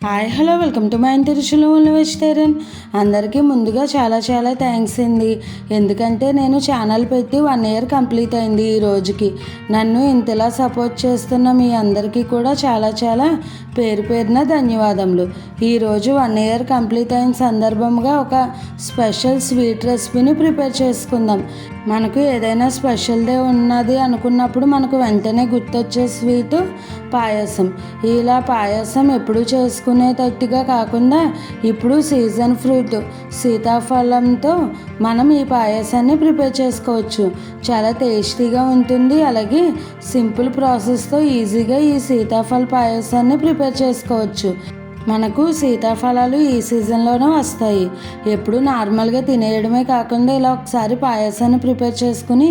Hi hello welcome to my ఇంటి రుచులు vegetarian. అందరికీ ముందుగా చాలా చాలా థ్యాంక్స్ అండి. ఎందుకంటే నేను ఛానల్ పెట్టి 1 ఇయర్ కంప్లీట్ అయింది ఈ రోజుకి. నన్ను ఇంతలా సపోర్ట్ చేస్తున్న మీ అందరికీ కూడా చాలా చాలా పేరు పేరున ధన్యవాదములు. ఈరోజు 1 ఇయర్ కంప్లీట్ అయిన సందర్భంగా ఒక స్పెషల్ స్వీట్ రెసిపీని ప్రిపేర్ చేసుకుందాం. మనకు ఏదైనా స్పెషల్ డే ఉన్నది అనుకున్నప్పుడు మనకు వెంటనే గుర్తొచ్చే స్వీటు పాయసం. ఇలా పాయసం ఎప్పుడు చేసుకునేటట్టుగా కాకుండా ఇప్పుడు సీజన్ ఫ్రూట్ సీతాఫలంతో మనం ఈ పాయసాన్ని ప్రిపేర్ చేసుకోవచ్చు. చాలా టేస్టీగా ఉంటుంది. అలాగే సింపుల్ ప్రాసెస్తో ఈజీగా ఈ సీతాఫల పాయసాన్ని ప్రిపేర్ చేసుకోవచ్చు. మనకు సీతాఫలాలు ఈ సీజన్లోనే వస్తాయి. ఎప్పుడు నార్మల్గా తినేయడమే కాకుండా ఇలా ఒకసారి పాయసాన్ని ప్రిపేర్ చేసుకుని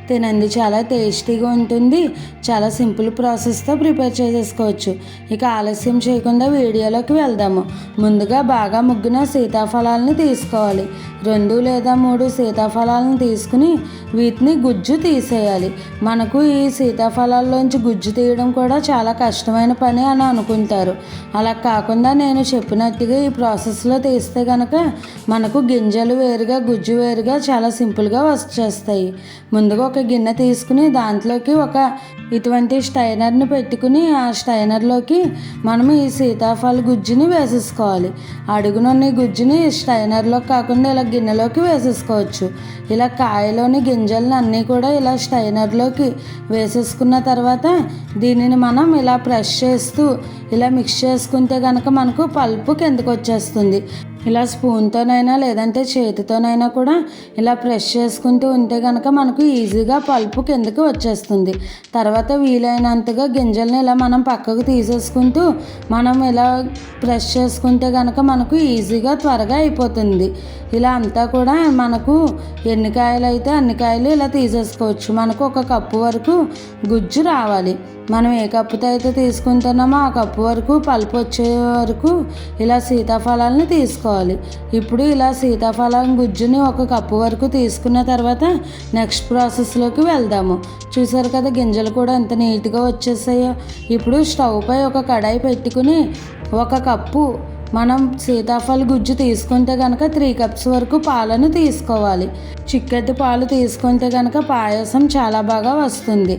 తినండి. చాలా టేస్టీగా ఉంటుంది. చాలా సింపుల్ ప్రాసెస్తో ప్రిపేర్ చేసేసుకోవచ్చు. ఇక ఆలస్యం చేయకుండా వీడియోలోకి వెళ్దాము. ముందుగా బాగా ముగ్గిన సీతాఫలాలను తీసుకోవాలి. 2 లేదా 3 సీతాఫలాలను తీసుకుని వీటిని గుజ్జు తీసేయాలి. మనకు ఈ సీతాఫలాల్లోంచి గుజ్జు తీయడం కూడా చాలా కష్టమైన పని అని అనుకుంటారు. అలా కాకుండా నేను చెప్పినట్టుగా ఈ ప్రాసెస్లో తీస్తే కనుక మనకు గింజలు వేరుగా గుజ్జు వేరుగా చాలా సింపుల్గా వచ్చేస్తాయి. ముందుగా ఒక గిన్నె తీసుకుని దాంట్లోకి ఇటువంటి స్టైనర్ని పెట్టుకుని ఆ స్టైనర్లోకి మనం ఈ సీతాఫల గుజ్జుని వేసేసుకోవాలి. అడుగునున్న గుజ్జుని స్టైనర్లో కాకుండా ఇలా గిన్నెలోకి వేసేసుకోవచ్చు. ఇలా కాయలోని గింజలను అన్నీ కూడా ఇలా స్టైనర్లోకి వేసేసుకున్న తర్వాత దీనిని మనం ఇలా ప్రెస్ చేస్తూ ఇలా మిక్స్ చేసుకుంటే కనుక మనకు పల్పు కిందకు వచ్చేస్తుంది. ఇలా స్పూన్తోనైనా లేదంటే చేతితోనైనా కూడా ఇలా ప్రెస్ చేసుకుంటూ ఉంటే కనుక మనకు ఈజీగా పల్పు కిందకి వచ్చేస్తుంది. తర్వాత వీలైనంతగా గింజల్ని ఇలా మనం పక్కకు తీసేసుకుంటూ మనం ఇలా ప్రెస్ చేసుకుంటే కనుక మనకు ఈజీగా త్వరగా అయిపోతుంది. ఇలా అంతా కూడా మనకు ఎన్ని కాయలు అయితే అన్ని కాయలు ఇలా తీసేసుకోవచ్చు. మనకు 1 కప్పు వరకు గుజ్జు రావాలి. మనం ఏ కప్పుతో అయితే తీసుకుంటున్నామో ఆ కప్పు వరకు పల్పు వచ్చే వరకు ఇలా సీతాఫలాలను తీసుకోవాలి. ఇప్పుడు ఇలా సీతాఫలం గుజ్జుని 1 కప్పు వరకు తీసుకున్న తర్వాత నెక్స్ట్ ప్రాసెస్లోకి వెళ్దాము. చూసారు కదా గింజలు కూడా ఎంత నీట్గా వచ్చేసాయో. ఇప్పుడు స్టవ్ పై ఒక కడాయి పెట్టుకుని 1 కప్పు మనం సీతాఫల గుజ్జు తీసుకుంటే కనుక 3 కప్స్ వరకు పాలను తీసుకోవాలి. చిక్కటి పాలు తీసుకుంటే కనుక పాయసం చాలా బాగా వస్తుంది.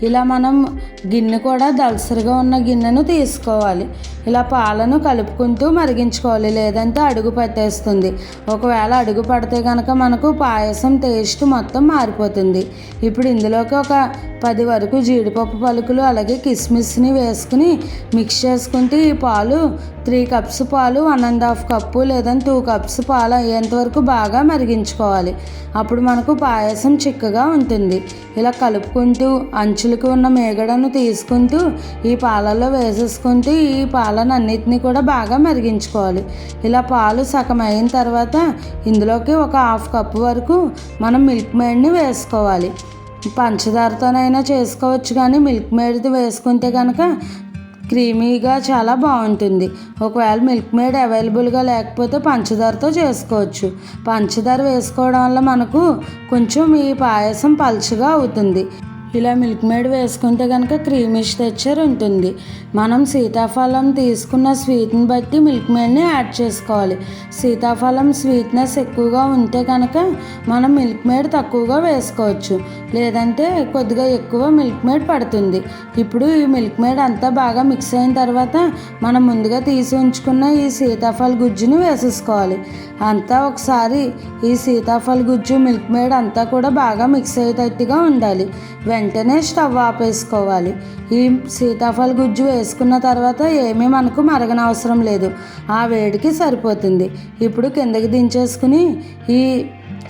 ఇలా మనం గిన్నె కూడా దళసరిగా ఉన్న గిన్నెను తీసుకోవాలి. ఇలా పాలను కలుపుకుంటూ మరిగించుకోవాలి, లేదంటే అడుగు పట్టేస్తుంది. ఒకవేళ అడుగు పడితే కనుక మనకు పాయసం టేస్ట్ మొత్తం మారిపోతుంది. ఇప్పుడు ఇందులోకి 10 వరకు జీడిపప్పు పలుకులు అలాగే కిస్మిస్ని వేసుకుని మిక్స్ చేసుకుంటే ఈ పాలు 3 కప్స్ పాలు 1.5 కప్పు లేదా 2 కప్స్ పాలు అయ్యేంత వరకు బాగా మరిగించుకోవాలి. అప్పుడు మనకు పాయసం చిక్కగా ఉంటుంది. ఇలా కలుపుకుంటూ అంచులకు ఉన్న మేగడను తీసుకుంటూ ఈ పాలల్లో వేసేసుకుంటూ ఈ పాలను అన్నిటినీ కూడా బాగా మరిగించుకోవాలి. ఇలా పాలు సగం అయిన తర్వాత ఇందులోకి 1/2 కప్పు వరకు మనం మిల్క్ మేడ్ని వేసుకోవాలి. పంచదారతోనైనా చేసుకోవచ్చు, కానీ మిల్క్ మేడ్ది వేసుకుంటే కనుక క్రీమీగా చాలా బాగుంటుంది. ఒకవేళ మిల్క్ మేడ్ అవైలబుల్గా లేకపోతే పంచదారతో చేసుకోవచ్చు. పంచదార వేసుకోవడం వల్ల మనకు కొంచెం ఈ పాయసం పలుచగా అవుతుంది. ఇలా మిల్క్ మేడ్ వేసుకుంటే కనుక క్రీమిష్ టెక్స్చర్ ఉంటుంది. మనం సీతాఫలం తీసుకున్న స్వీట్ని బట్టి మిల్క్ మేడ్ని యాడ్ చేసుకోవాలి. సీతాఫలం స్వీట్నెస్ ఎక్కువగా ఉంటే కనుక మనం మిల్క్ మేడ్ తక్కువగా వేసుకోవచ్చు, లేదంటే కొద్దిగా ఎక్కువ మిల్క్ మేడ్ పడుతుంది. ఇప్పుడు ఈ మిల్క్ మేడ్ అంతా బాగా మిక్స్ అయిన తర్వాత మనం ముందుగా తీసి ఉంచుకున్న ఈ సీతాఫల గుజ్జుని వేసేసుకోవాలి. అంతా ఒకసారి ఈ సీతాఫల గుజ్జు మిల్క్ మేడ్ అంతా కూడా బాగా మిక్స్ అయ్యేటట్టుగా ఉండాలి. వెంటనే స్టవ్ ఆపేసుకోవాలి. ఈ సీతాఫల గుజ్జు వేసుకున్న తర్వాత ఏమీ మనకు మరగనవసరం లేదు, ఆ వేడికి సరిపోతుంది. ఇప్పుడు కిందకి దించేసుకుని ఈ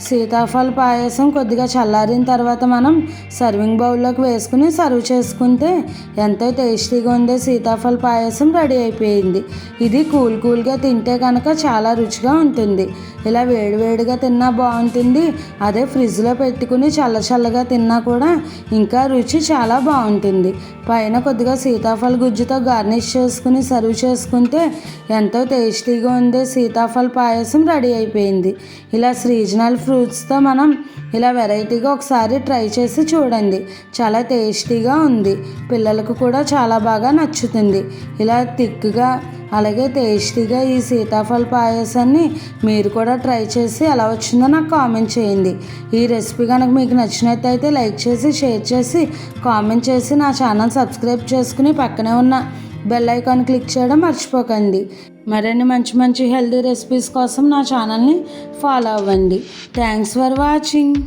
సీతాఫల పాయసం కొద్దిగా చల్లారిన తర్వాత మనం సర్వింగ్ బౌల్లోకి వేసుకుని సర్వ్ చేసుకుంటే ఎంతో టేస్టీగా ఉండే సీతాఫల పాయసం రెడీ అయిపోయింది. ఇది కూల్గా తింటే కనుక చాలా రుచిగా ఉంటుంది. ఇలా వేడివేడిగా తిన్నా బాగుంటుంది. అదే ఫ్రిడ్జ్లో పెట్టుకుని చల్లగా తిన్నా కూడా ఇంకా రుచి చాలా బాగుంటుంది. పైన కొద్దిగా సీతాఫల గుజ్జుతో గార్నిష్ చేసుకుని సర్వ్ చేసుకుంటే ఎంతో టేస్టీగా ఉండే సీతాఫల పాయసం రెడీ అయిపోయింది. ఇలా సీజనల్ సీజనల్ ఫ్రూట్స్తో మనం ఇలా వెరైటీగా ఒకసారి ట్రై చేసి చూడండి. చాలా టేస్టీగా ఉంది, పిల్లలకు కూడా చాలా బాగా నచ్చుతుంది. ఇలా థిక్గా అలాగే టేస్టీగా ఈ సీతాఫల పాయసాన్ని మీరు కూడా ట్రై చేసి ఎలా వచ్చిందో నాకు కామెంట్ చేయండి. ఈ రెసిపీ కనుక మీకు నచ్చినట్టయితే లైక్ చేసి, షేర్ చేసి, కామెంట్ చేసి నా ఛానల్ సబ్స్క్రైబ్ చేసుకుని పక్కనే ఉన్న బెల్ ఐకాన్ క్లిక్ చేయడం మర్చిపోకండి. మరిన్ని మంచి మంచి హెల్తీ రెసిపీస్ కోసం నా ఛానల్ని ఫాలో అవ్వండి. Thanks for watching.